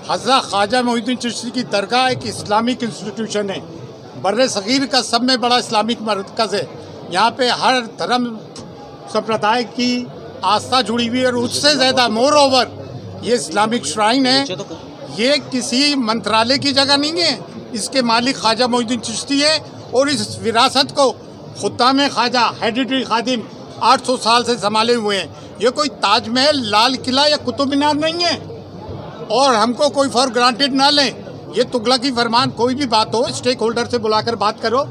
हज़रत ख्वाजा मोइनुद्दीन चिश्ती की दरगाह एक इस्लामिक इंस्टीट्यूशन है, बर्रे सग़ीर का सब में बड़ा इस्लामिक मरकज़ है। यहाँ पे हर धर्म संप्रदाय की आस्था जुड़ी हुई है और उससे ज़्यादा मोर ओवर ये इस्लामिक श्राइन है। ये किसी मंत्रालय की जगह नहीं है, इसके मालिक ख्वाजा मोइनुद्दीन चिश्ती है और इस विरासत को खुद्दाम ख्वाजा हेरिडिटरी खादिम 800 साल से संभाले हुए हैं। ये कोई ताजमहल, लाल किला या कुतुब मीनार नहीं है और हमको कोई फॉर ग्रांटेड ना लें। ये तुगलकी फरमान, कोई भी बात हो स्टेक होल्डर से बुलाकर बात करो।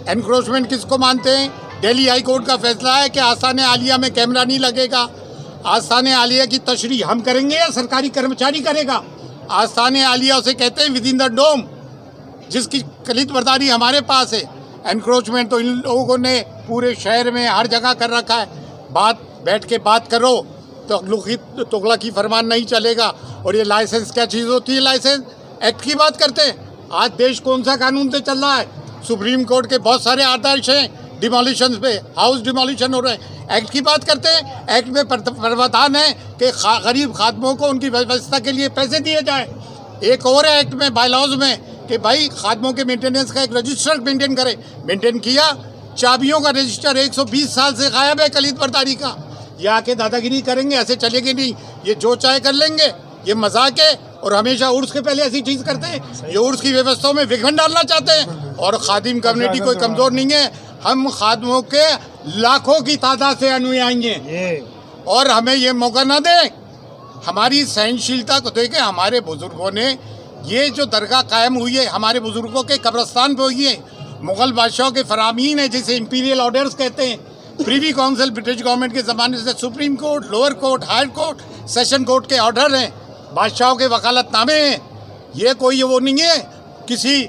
एनक्रोचमेंट किसको मानते हैं? दिल्ली हाई कोर्ट का फैसला है कि आस्थान आलिया में कैमरा नहीं लगेगा। आस्थान आलिया की तशरीह हम करेंगे या सरकारी कर्मचारी करेगा? आस्थान आलिया उसे कहते हैं विद इन द डोम, जिसकी कलीद बरदारी हमारे पास है। एनक्रोचमेंट तो इन लोगों ने पूरे शहर में हर जगह कर रखा है। बैठ के बात करो तो तुगलकी फरमान नहीं चलेगा। और ये लाइसेंस क्या चीज़ होती है? लाइसेंस एक्ट की बात करते हैं। आज देश कौन सा कानून से चल रहा है? सुप्रीम कोर्ट के बहुत सारे आदेश हैं डिमोलिशन पे, हाउस डिमोलिशन हो रहे हैं। एक्ट की बात करते हैं, एक्ट में प्रावधान है कि गरीब खादमों को उनकी व्यवस्था के लिए पैसे दिए जाए। एक और है एक्ट में, बायलॉज में, कि भाई खादमों के मेंटेनेंस का एक रजिस्टर मेंटेन करे। मेंटेन किया, चाबियों का रजिस्टर 120 साल से गायब है कलीद बरदारी का। ये आके दादागिरी करेंगे, ऐसे चलेगी नहीं। ये जो चाहे कर लेंगे, ये मजाक है। और हमेशा उर्स के पहले ऐसी चीज़ करते हैं। ये उर्स की व्यवस्थाओं में विघ्न डालना चाहते हैं। और खादिम कम्युनिटी कोई कमज़ोर नहीं है। हम खादमों के लाखों की तादाद से अनुयायी हैं और हमें ये मौका ना दें। हमारी सहनशीलता को देखें। हमारे बुजुर्गों ने ये जो दरगाह कायम हुई है, हमारे बुजुर्गों के कब्रस्तान पे हुई है। मुग़ल बादशाहों के फरामीन है, जिसे इंपीरियल ऑर्डर्स कहते हैं। प्रीवी काउंसिल ब्रिटिश गवर्नमेंट के ज़माने से supreme court, lower court, higher court, session court के ऑर्डर हैं, बादशाहों के वकालतनामे हैं। ये कोई वो नहीं है किसी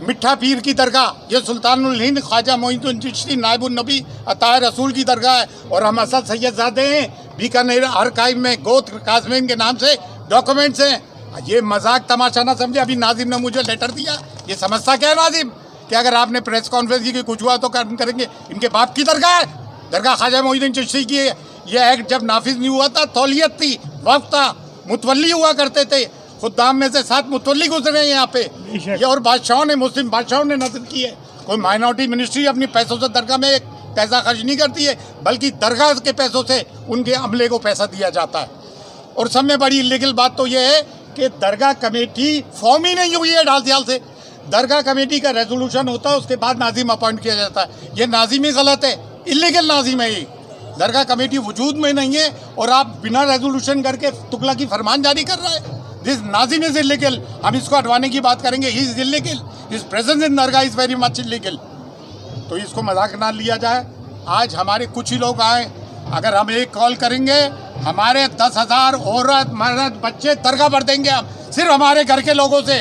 मिठा पीर की दरगाह। ये सुल्तानुल हिंद ख्वाजा मोइनुद्दीन चिश्ती नायबुन नबी अताए रसूल की दरगाह है। और हम असद सैयदजादे हैं। बीकानेर आर्काइव में गोत्र काज़मीन के नाम से डॉक्यूमेंट्स हैं। ये मजाक तमाशा ना समझे। अभी नाजिम ने मुझे लेटर दिया, ये समझता क्या है नाजिम कि अगर आपने प्रेस कॉन्फ्रेंस की कुछ हुआ तो काम करेंगे। इनके बाप की दरगाह है, दरगाह ख्वाजा मोइनुद्दीन चिश्ती की है। ये एक्ट जब नाफिज नहीं हुआ था, तौलियत थी, वक्त था, मुतवल्ली हुआ करते थे। खुद्दाम में से 7 मुतवल्ली गुजरे हैं यहाँ पे। ये और बादशाहों ने, मुस्लिम बादशाहों ने नज़र की है। कोई माइनॉरिटी मिनिस्ट्री अपनी पैसों से दरगाह में एक पैसा खर्च नहीं करती है, बल्कि दरगाह के पैसों से उनके अमले को पैसा दिया जाता है। और सब में बड़ी इलीगल बात तो ये है कि दरगाह कमेटी फॉर्म ही नहीं हुई है ढाल साल से। दरगाह कमेटी का रेजोल्यूशन होता है, उसके बाद नाजिम अपॉइंट किया जाता है। ये नाजिम ही गलत है, इलीगल नाजिम है ये। दरगाह कमेटी वजूद में नहीं है और आप बिना रेजोल्यूशन करके तुगलकी फरमान जारी कर रहे हैं। This Nazim is illegal. हम इसको हटवाने की बात करेंगे। He is illegal, his presence in Dargah is very much illegal. तो इसको मजाक ना लिया जाए। आज हमारे कुछ ही लोग आए, अगर हम एक कॉल करेंगे, हमारे 10,000 औरत मर्द बच्चे दरगाह भर देंगे हम, सिर्फ हमारे घर के लोगों से।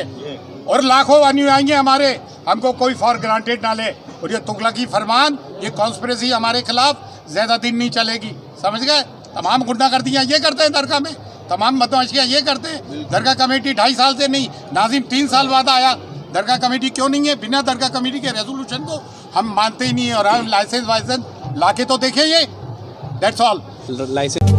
और लाखों अनुयायी हमारे, हमको कोई फॉर ग्रांटेड ना ले। और ये तुगलकी फरमान, ये कॉन्स्पिरेसी हमारे खिलाफ ज़्यादा दिन नहीं चलेगी, समझ गए? तमाम गुंडागर्दियाँ ये करते हैं दरगाह में, तमाम बदमाशियाँ ये करते हैं। दरगाह कमेटी 2.5 साल से नहीं, नाजिम 3 साल बाद आया। दरगाह कमेटी क्यों नहीं है? बिना दरगाह कमेटी के रेजोल्यूशन को हम मानते ही नहीं है। और हम लाइसेंस वाइसेंस ला के तो देखें, ये दैट्स ऑल। लाइसेंस